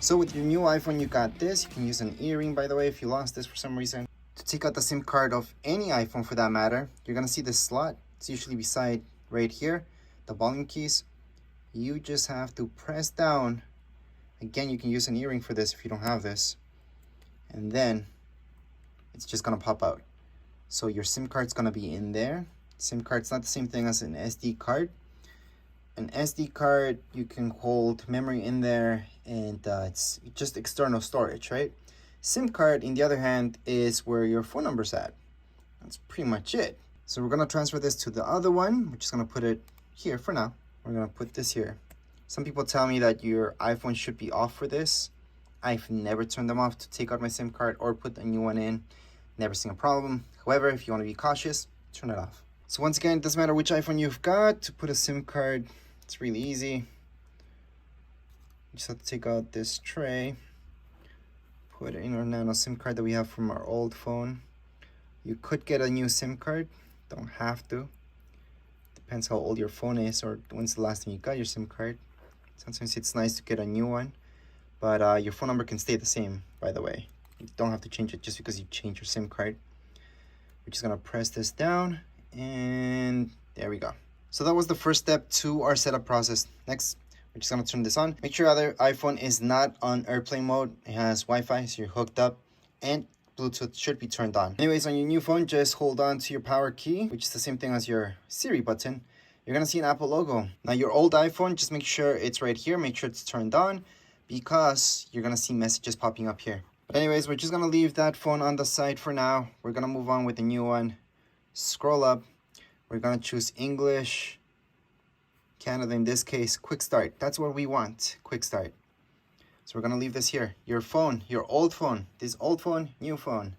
So with your new iPhone, you got this. You can use an earring, by the way, if you lost this for some reason. To take out the SIM card of any iPhone for that matter, you're gonna see this slot. It's usually beside right here, the volume keys. You just have to press down. Again, you can use an earring for this if you don't have this. And then it's just gonna pop out. So your SIM card's gonna be in there. SIM card's not the same thing as an SD card. An SD card, you can hold memory in there, and it's just external storage, right? SIM card, in the other hand, is where your phone number's at. That's pretty much it. So we're gonna transfer this to the other one. We're just gonna put it here for now. We're gonna put this here. Some people tell me that your iPhone should be off for this. I've never turned them off to take out my SIM card or put a new one in. Never seen a problem. However, if you want to be cautious, turn it off. So once again, it doesn't matter which iPhone you've got. To put a SIM card, it's really easy. You just have to take out this tray, put in our nano SIM card that we have from our old phone. You could get a new SIM card, don't have to. Depends how old your phone is or when's the last time you got your SIM card. Sometimes it's nice to get a new one, but your phone number can stay the same, by the way. You don't have to change it just because you change your SIM card. We're just gonna press this down, and there we go. So that was the first step to our setup process. Next, we're just gonna turn this on. Make sure your other iPhone is not on airplane mode. It has Wi-Fi, so you're hooked up, and Bluetooth should be turned on. Anyways, on your new phone, just hold on to your power key, which is the same thing as your Siri button. You're gonna see an Apple logo. Now your old iPhone, just make sure it's right here. Make sure it's turned on, because you're gonna see messages popping up here. But anyways, we're just gonna leave that phone on the side for now. We're gonna move on with the new one. Scroll up. We're gonna choose English, Canada in this case, quick start. That's what we want, quick start. So we're gonna leave this here. Your phone, your old phone, this old phone, new phone.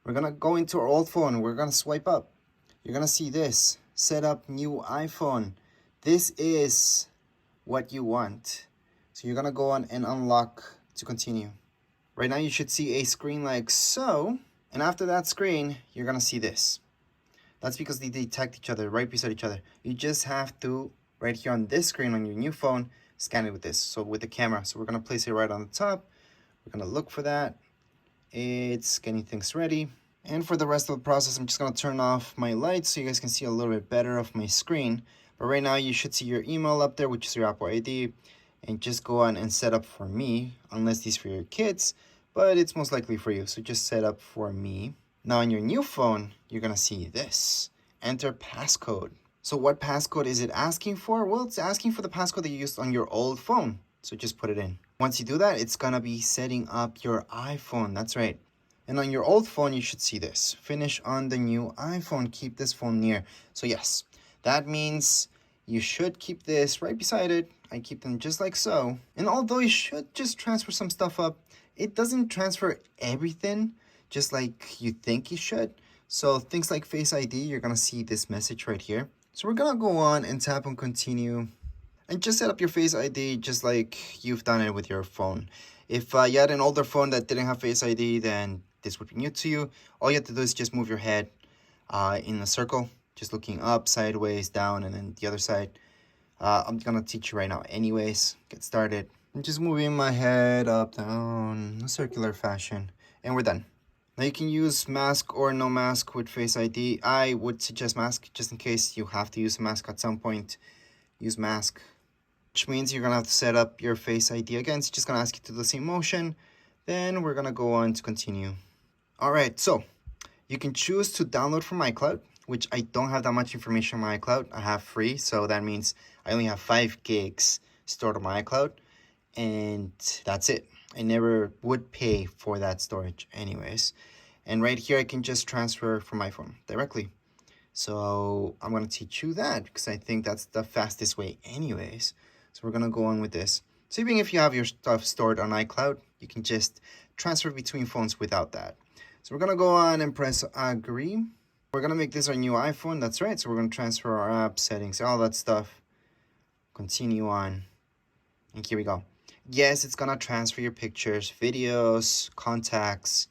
We're gonna go into our old phone. We're gonna swipe up. You're gonna see this, set up new iPhone. This is what you want. So you're gonna go on and unlock to continue. Right now you should see a screen like so. And after that screen, you're gonna see this. That's because they detect each other right beside each other. You just have to, right here on this screen on your new phone, scan it with this, so with the camera. So we're gonna place it right on the top. We're gonna look for that. It's getting things ready. And for the rest of the process, I'm just gonna turn off my lights so you guys can see a little bit better of my screen. But right now you should see your email up there, which is your Apple ID. And just go on and set up for me, unless these for your kids, but it's most likely for you. So just set up for me. Now on your new phone, you're gonna see this, enter passcode. So what passcode is it asking for? Well, it's asking for the passcode that you used on your old phone. So just put it in. Once you do that, it's gonna be setting up your iPhone, that's right. And on your old phone, you should see this, finish on the new iPhone, keep this phone near. So yes, that means you should keep this right beside it. I keep them just like so. And although you should just transfer some stuff up, it doesn't transfer everything just like you think you should. So things like Face ID, you're gonna see this message right here. So we're gonna go on and tap on continue and just set up your Face ID just like you've done it with your phone. If you had an older phone that didn't have Face ID, then this would be new to you. All you have to do is just move your head in a circle, just looking up, sideways, down, and then the other side. I'm gonna teach you right now anyways. Get started. I'm just moving my head up, down, in a circular fashion, and we're done. Now you can use mask or no mask with Face ID. I would suggest mask just in case you have to use a mask at some point. Use mask, which means you're gonna have to set up your Face ID again. It's just gonna ask you to do the same motion. Then we're gonna go on to continue. All right, so you can choose to download from iCloud, which I don't have that much information on my iCloud. I have free, so that means I only have 5 gigs stored on my iCloud, and that's it. I never would pay for that storage anyways. And right here, I can just transfer from my phone directly. So I'm gonna teach you that because I think that's the fastest way anyways. So we're gonna go on with this. So even if you have your stuff stored on iCloud, you can just transfer between phones without that. So we're gonna go on and press agree. We're gonna make this our new iPhone, that's right. So we're gonna transfer our app settings, all that stuff. Continue on, and here we go. Yes, it's gonna transfer your pictures, videos, contacts,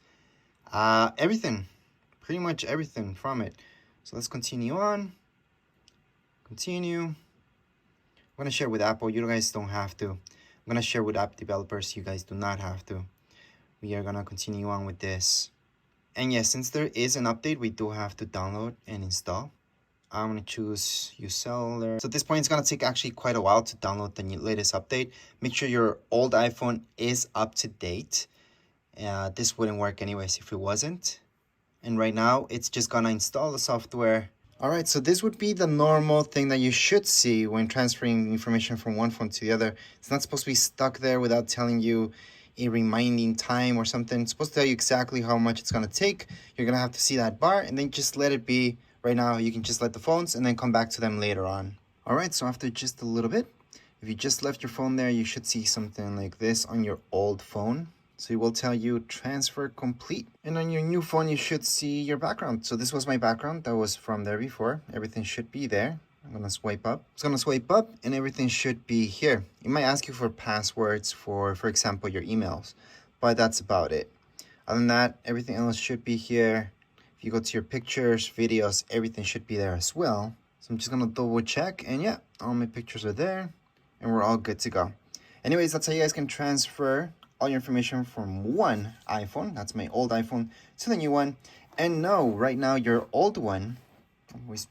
everything, pretty much everything from it. So let's continue on, continue. I'm gonna share with Apple, you guys don't have to. I'm gonna share with app developers. You guys do not have to. We are gonna continue on with this. And yes, since there is an update, we do have to download and install. I'm gonna choose use cellular. So at this point, it's gonna take actually quite a while to download the latest update. Make sure your old iPhone is up to date. This wouldn't work anyways if it wasn't. And right now, it's just gonna install the software. All right, so this would be the normal thing that you should see when transferring information from one phone to the other. It's not supposed to be stuck there without telling you a reminding time or something. It's supposed to tell you exactly how much it's gonna take. You're gonna have to see that bar and then just let it be. Right now, you can just let the phones and then come back to them later on. All right, so after just a little bit, if you just left your phone there, you should see something like this on your old phone. So it will tell you transfer complete. And on your new phone, you should see your background. So this was my background that was from there before. Everything should be there. I'm gonna swipe up. It's gonna swipe up and everything should be here. It might ask you for passwords for example, your emails, but that's about it. Other than that, everything else should be here. If you go to your pictures, videos, everything should be there as well. So I'm just gonna double check and yeah, all my pictures are there and we're all good to go. Anyways, that's how you guys can transfer all your information from one iPhone, that's my old iPhone, to the new one. And no, right now your old one,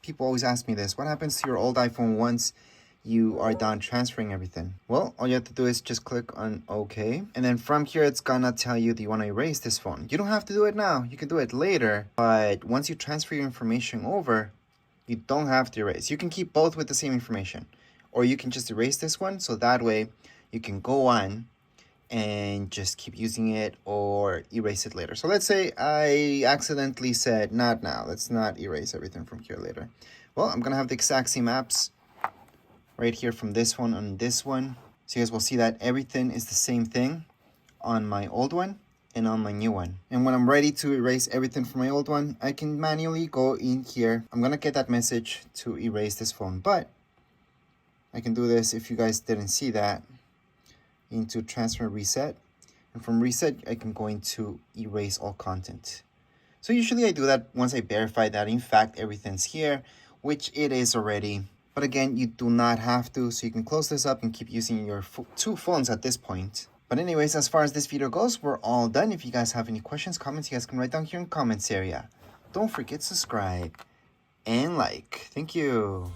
people always ask me this, what happens to your old iPhone once you are done transferring everything? Well, all you have to do is just click on OK. And then from here, it's gonna tell you, do you want to erase this phone? You don't have to do it now. You can do it later. But once you transfer your information over, you don't have to erase. You can keep both with the same information. Or you can just erase this one. So that way you can go on and just keep using it or erase it later. So let's say I accidentally said, not now. Let's not erase everything from here later. Well, I'm gonna have the exact same apps right here from this one on this one. So you guys will see that everything is the same thing on my old one and on my new one. And when I'm ready to erase everything from my old one, I can manually go in here. I'm gonna get that message to erase this phone, but I can do this if you guys didn't see that, into transfer reset. And from reset, I can go into erase all content. So usually I do that once I verify that in fact everything's here, which it is already. But again, you do not have to, so you can close this up and keep using your two phones at this point. But anyways, as far as this video goes, we're all done. If you guys have any questions, comments, you guys can write down here in the comments area. Don't forget to subscribe and like. Thank you.